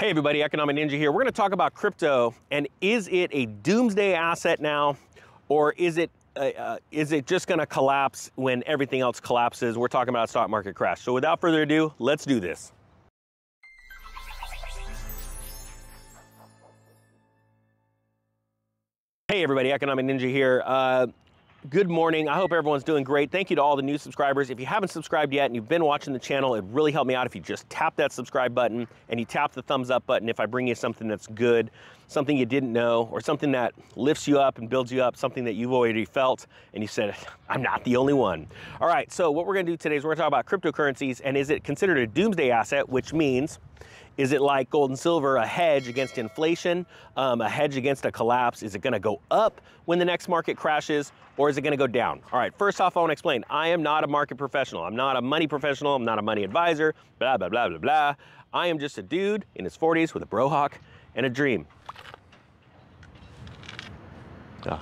Hey everybody, Economic Ninja here. We're going to talk about crypto, and is it a doomsday asset now, or is it just going to collapse when everything else collapses? We're talking about a stock market crash. So without further ado, let's do this. Hey everybody, Economic Ninja here. Good morning. I hope everyone's doing great. Thank you to all the new subscribers. If you haven't subscribed yet and you've been watching the channel, it really helped me out if you just tap that subscribe button and you tap the thumbs up button if I bring you something that's good, something you didn't know, or something that lifts you up and builds you up, something that you've already felt and you said, I'm not the only one. All right, so what we're going to do today is we're going to talk about cryptocurrencies, and is it considered a doomsday asset, which means, is it like gold and silver, a hedge against inflation, a hedge against a collapse? Is it going to go up when the next market crashes, or is it going to go down? All right, first off, I want to explain, I am not a market professional. I'm not a money professional. I'm not a money advisor, blah, blah, blah, blah, blah. I am just a dude in his 40s with a brohawk and a dream. Oh.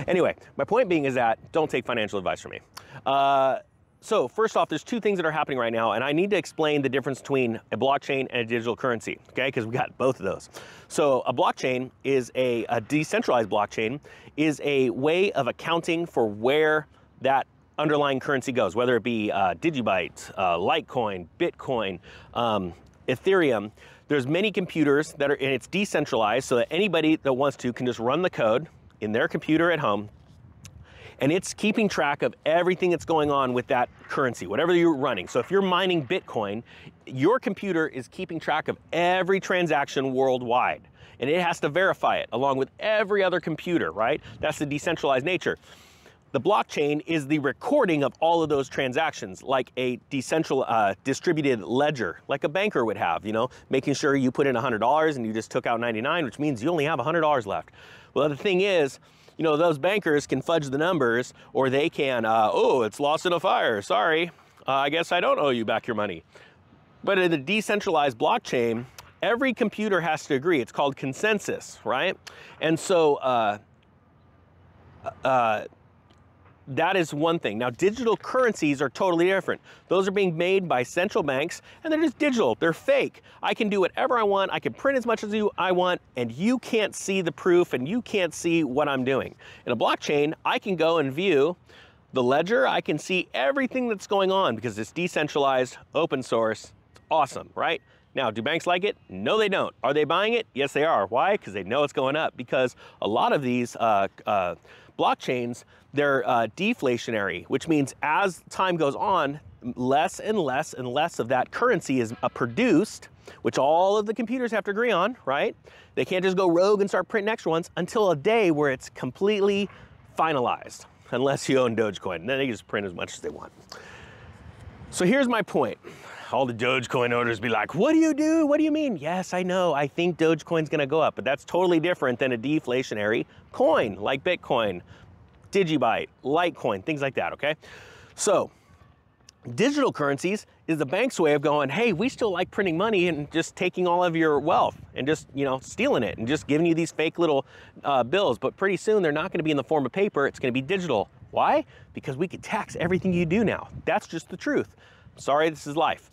Anyway, my point being is that don't take financial advice from me. So first off, there's two things that are happening right now, and I need to explain the difference between a blockchain and a digital currency, okay? Because we got both of those. So a blockchain is a decentralized blockchain is a way of accounting for where that underlying currency goes, whether it be Digibyte, Litecoin, Bitcoin, Ethereum. There's many computers that are, and it's decentralized so that anybody that wants to can just run the code in their computer at home, and it's keeping track of everything that's going on with that currency, whatever you're running. So if you're mining Bitcoin, your computer is keeping track of every transaction worldwide, and it has to verify it along with every other computer, right? That's the decentralized nature. The blockchain is the recording of all of those transactions, like a distributed ledger, like a banker would have, you know, making sure you put in $100 and you just took out 99, which means you only have $100 left. Well, the thing is, you know, those bankers can fudge the numbers, or they can, oh, it's lost in a fire. Sorry, I guess I don't owe you back your money. But in the decentralized blockchain, every computer has to agree. It's called consensus, right? And so that is one thing. Now, digital currencies are totally different. Those are being made by central banks, and they're just digital. They're fake. I can do whatever I want. I can print as much as I want, and you can't see the proof, and you can't see what I'm doing. In a blockchain, I can go and view the ledger. I can see everything that's going on because it's decentralized, open source. It's awesome, right? Now, do banks like it? No, they don't. Are they buying it? Yes, they are. Why? Because they know it's going up. Because a lot of these blockchains, they're deflationary, which means as time goes on, less and less and less of that currency is produced, which all of the computers have to agree on, right? They can't just go rogue and start printing extra ones until a day where it's completely finalized, unless you own Dogecoin. And then they can just print as much as they want. So here's my point. All the Dogecoin owners be like, what do you do? What do you mean? Yes, I know. I think Dogecoin's going to go up, but that's totally different than a deflationary coin like Bitcoin, Digibyte, Litecoin, things like that, okay? So digital currencies is the bank's way of going, hey, we still like printing money and just taking all of your wealth and just, you know, stealing it and just giving you these fake little bills. But pretty soon they're not going to be in the form of paper. It's going to be digital. Why? Because we can tax everything you do now. That's just the truth. Sorry, this is life.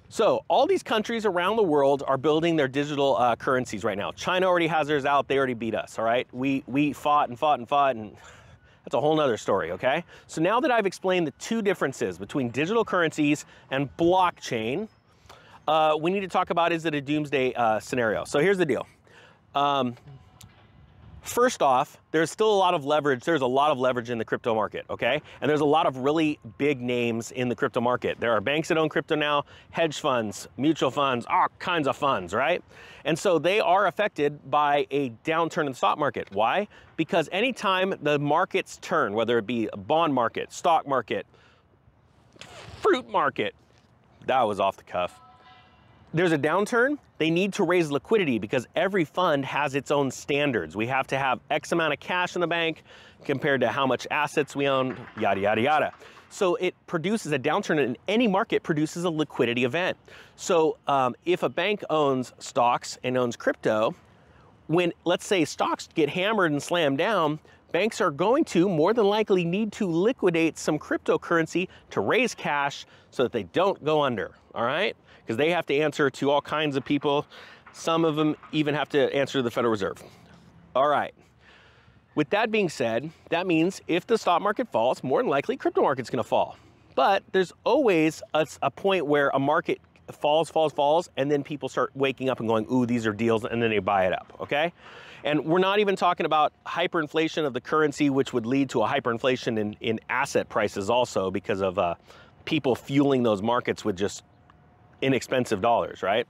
So all these countries around the world are building their digital currencies right now. China already has theirs out. They already beat us, all right? We fought and fought and fought, and that's a whole nother story, okay? So now that I've explained the two differences between digital currencies and blockchain, we need to talk about, is it a doomsday scenario? So here's the deal. First off, there's still a lot of leverage. There's a lot of leverage in the crypto market, okay? And there's a lot of really big names in the crypto market. There are banks that own crypto now, hedge funds, mutual funds, all kinds of funds, right? And so they are affected by a downturn in the stock market. Why? Because anytime the markets turn, whether it be a bond market, stock market, fruit market, that was off the cuff. There's a downturn, they need to raise liquidity because every fund has its own standards. We have to have X amount of cash in the bank compared to how much assets we own, yada, yada, yada. So it produces a downturn, and any market produces a liquidity event. So if a bank owns stocks and owns crypto, when, let's say, stocks get hammered and slammed down, banks are going to more than likely need to liquidate some cryptocurrency to raise cash so that they don't go under, all right? Because they have to answer to all kinds of people. Some of them even have to answer to the Federal Reserve. All right. With that being said, that means if the stock market falls, more than likely crypto market's gonna fall. But there's always a point where a market falls, and then people start waking up and going, ooh, these are deals, and then they buy it up, okay? And we're not even talking about hyperinflation of the currency, which would lead to a hyperinflation in asset prices also because of people fueling those markets with just inexpensive dollars, right?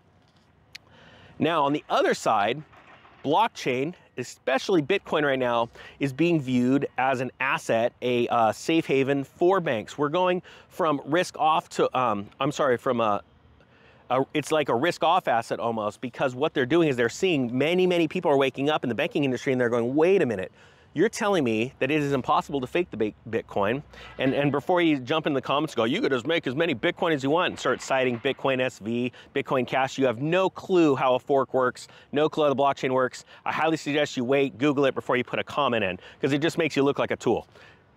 Now, on the other side, blockchain, especially Bitcoin right now, is being viewed as an asset, a safe haven for banks. We're going from risk off to, it's like a risk off asset almost, because what they're doing is they're seeing many people are waking up in the banking industry and they're going, wait a minute, you're telling me that it is impossible to fake the Bitcoin. And before you jump in the comments, go, you could just make as many Bitcoin as you want and start citing Bitcoin SV, Bitcoin Cash. You have no clue how a fork works, no clue how the blockchain works. I highly suggest you wait, Google it before you put a comment in, because it just makes you look like a tool.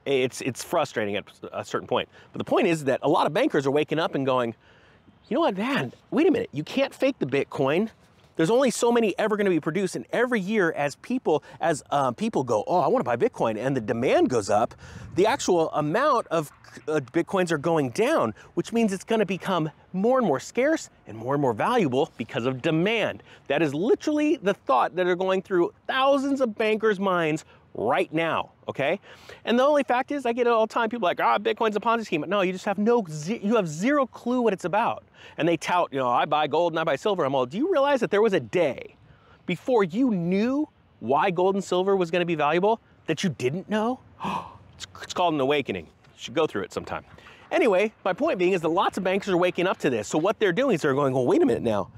It's frustrating at a certain point. But the point is that a lot of bankers are waking up and going, you know what, man, wait a minute, you can't fake the Bitcoin. There's only so many ever going to be produced, and every year as people go, oh, I want to buy Bitcoin, and the demand goes up, the actual amount of Bitcoins are going down, which means it's going to become more and more scarce and more valuable because of demand. That is literally the thought that are going through thousands of bankers' minds right now, okay? And the only fact is, I get it all the time, people are like, Bitcoin's a Ponzi scheme. No, you just have you have zero clue what it's about. And they tout, you know, I buy gold and I buy silver. I'm all, do you realize that there was a day before you knew why gold and silver was gonna be valuable that you didn't know? It's called an awakening. You should go through it sometime. Anyway, my point being is that lots of bankers are waking up to this. So what they're doing is they're going, well, wait a minute now.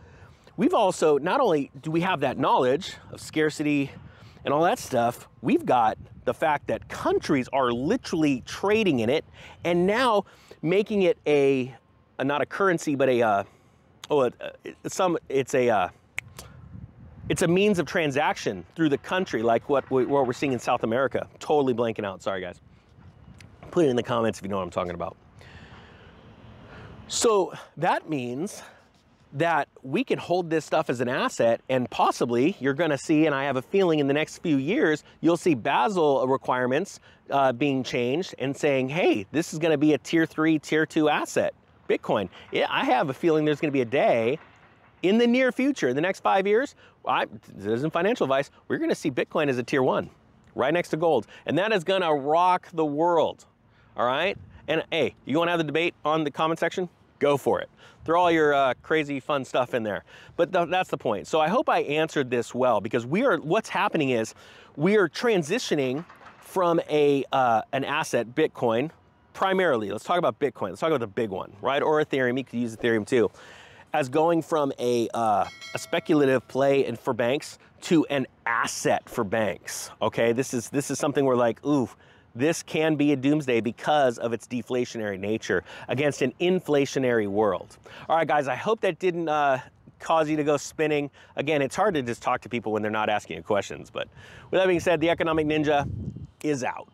We've also, not only do we have that knowledge of scarcity and all that stuff, we've got the fact that countries are literally trading in it and now making it not a currency, but it's a means of transaction through the country, like what we're seeing in South America. Totally blanking out, sorry guys. Put it in the comments if you know what I'm talking about. So that means that we can hold this stuff as an asset, and possibly you're gonna see, and I have a feeling in the next few years, you'll see Basel requirements being changed and saying, hey, this is gonna be a tier 3, tier 2 asset, Bitcoin. Yeah, I have a feeling there's gonna be a day in the near future, in the next 5 years, this isn't financial advice, we're gonna see Bitcoin as a tier 1, right next to gold. And that is gonna rock the world, all right? And hey, you wanna have the debate on the comment section? Go for it. Throw all your crazy fun stuff in there. But that's the point. So I hope I answered this well, because what's happening is we are transitioning from an asset, Bitcoin, primarily. Let's talk about Bitcoin. Let's talk about the big one, right? Or Ethereum. You could use Ethereum too. As going from a speculative play and for banks to an asset for banks. Okay, this is something we're like, ooh, this can be a doomsday because of its deflationary nature against an inflationary world. All right, guys, I hope that didn't cause you to go spinning. Again, it's hard to just talk to people when they're not asking you questions. But with that being said, the Economic Ninja is out.